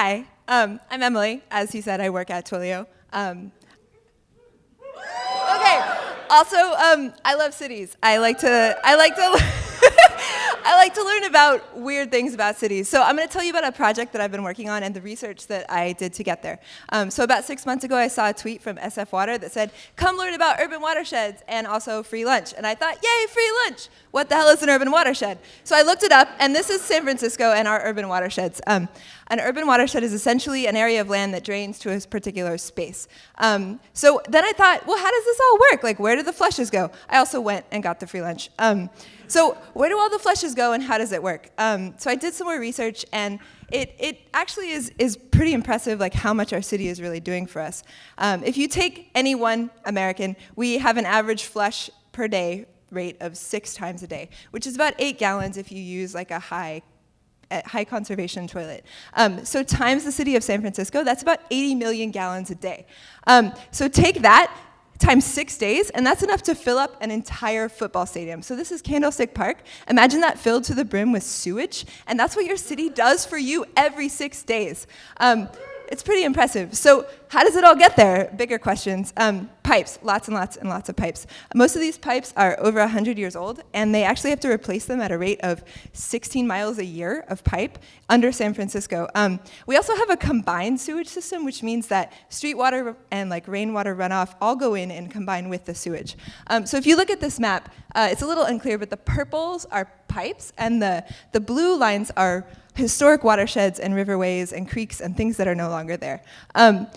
Hi, I'm Emily. As he said, I work at Twilio. Okay. Also, I love cities. I like to I like to learn about weird things about cities. So I'm going to tell you about a project that I've been working on and the research that I did to get there. So about 6 months ago, I saw a tweet from SF Water that said, "Come learn about urban watersheds and also free lunch." And I thought, yay, free lunch! What the hell is an urban watershed? So I looked it up, and this is San Francisco and our urban watersheds. An urban watershed is essentially an area of land that drains to a particular space. So then I thought, well, how does this all work? Like, where do the flushes go? I also went and got the free lunch. So where do all the flushes go, and how does it work? So I did some more research, and it actually is pretty impressive, like how much our city is really doing for us. If you take any one American, we have an average flush per day rate of 6 times a day, which is about 8 gallons if you use like a high conservation toilet. So times the city of San Francisco, that's about 80 million gallons a day. So take that times 6 days, and that's enough to fill up an entire football stadium. So this is Candlestick Park. Imagine that filled to the brim with sewage, and that's what your city does for you every 6 days. It's pretty impressive. So how does it all get there? Bigger questions. Pipes, lots and lots and lots of pipes. Most of these pipes are over 100 years old, and they actually have to replace them at a rate of 16 miles a year of pipe under San Francisco. We also have a combined sewage system, which means that street water and like rainwater runoff all go in and combine with the sewage. So if you look at this map, it's a little unclear, but the purples are pipes, and the blue lines are historic watersheds and riverways and creeks and things that are no longer there.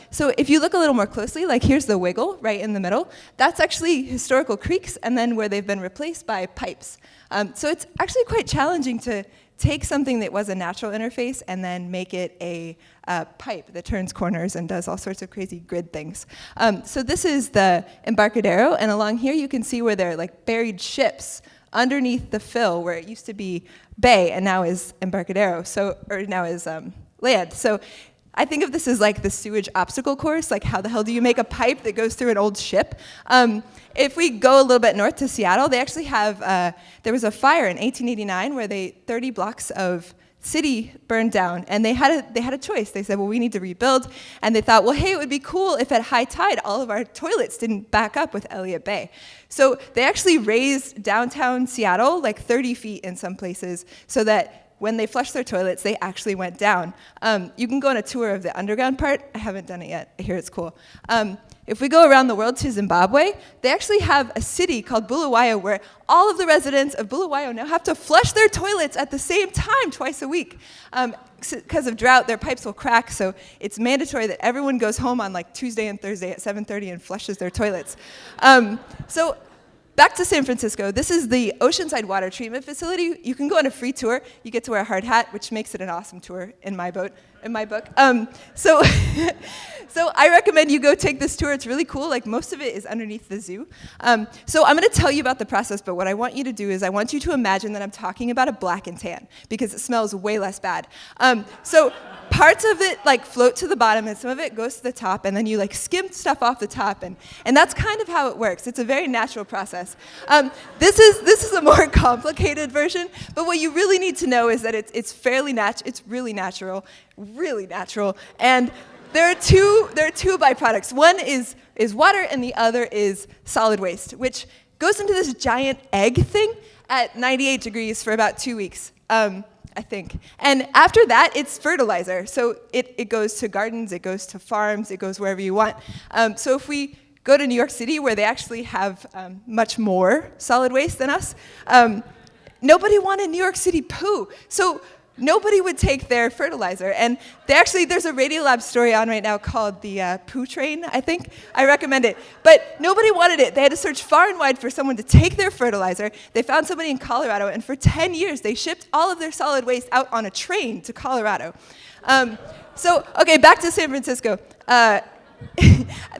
So if you look a little more closely, like here's the wiggle right in the middle. That's actually historical creeks, and then where they've been replaced by pipes. So it's actually quite challenging to take something that was a natural interface and then make it a pipe that turns corners and does all sorts of crazy grid things. So this is the embarcadero, and along here you can see where there are like buried ships underneath the fill where it used to be bay and now is embarcadero, or now is land. So I think of this as like the sewage obstacle course, like how the hell do you make a pipe that goes through an old ship? If we go a little bit north to Seattle, they actually have, there was a fire in 1889 where 30 blocks of city burned down, and they had a choice. They said, well, we need to rebuild, and they thought, well, hey, it would be cool if at high tide all of our toilets didn't back up with Elliott Bay. So they actually raised downtown Seattle like 30 feet in some places so that when they flushed their toilets, they actually went down. You can go on a tour of the underground part. I haven't done it yet. I hear it's cool. If we go around the world to Zimbabwe, they actually have a city called Bulawayo where all of the residents of Bulawayo now have to flush their toilets at the same time twice a week. Because of drought, their pipes will crack, so it's mandatory that everyone goes home on like Tuesday and Thursday at 7:30 and flushes their toilets. So back to San Francisco. This is the Oceanside Water Treatment Facility. You can go on a free tour. You get to wear a hard hat, which makes it an awesome tour in my book. So I recommend you go take this tour. It's really cool. Like most of it is underneath the zoo. So I'm going to tell you about the process, but what I want you to do is I want you to imagine that I'm talking about a black and tan because it smells way less bad. So parts of it like float to the bottom, and some of it goes to the top, and then you like skim stuff off the top, and that's kind of how it works. It's a very natural process. This is a more complicated version, but what you really need to know is that it's really natural, and there are two byproducts. One is water, and the other is solid waste, which goes into this giant egg thing at 98 degrees for about 2 weeks. I think. And after that, it's fertilizer. So it goes to gardens, it goes to farms, it goes wherever you want. So if we go to New York City, where they actually have much more solid waste than us, nobody wanted New York City poo. So nobody would take their fertilizer. And there's a Radiolab story on right now called the Poo Train, I think. I recommend it. But nobody wanted it. They had to search far and wide for someone to take their fertilizer. They found somebody in Colorado, and for 10 years, they shipped all of their solid waste out on a train to Colorado. Okay, back to San Francisco.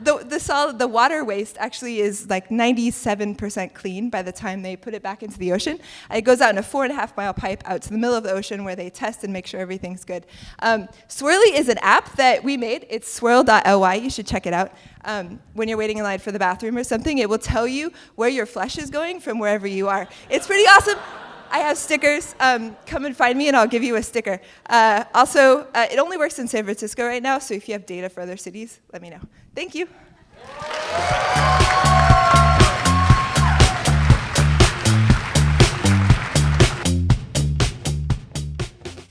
The water waste actually is like 97% clean by the time they put it back into the ocean. It goes out in a 4.5-mile pipe out to the middle of the ocean where they test and make sure everything's good. Swirly is an app that we made. It's swirl.ly. You should check it out. When you're waiting in line for the bathroom or something, it will tell you where your flush is going from wherever you are. It's pretty awesome. I have stickers. Come and find me, and I'll give you a sticker. Also, it only works in San Francisco right now, so if you have data for other cities, let me know. Thank you.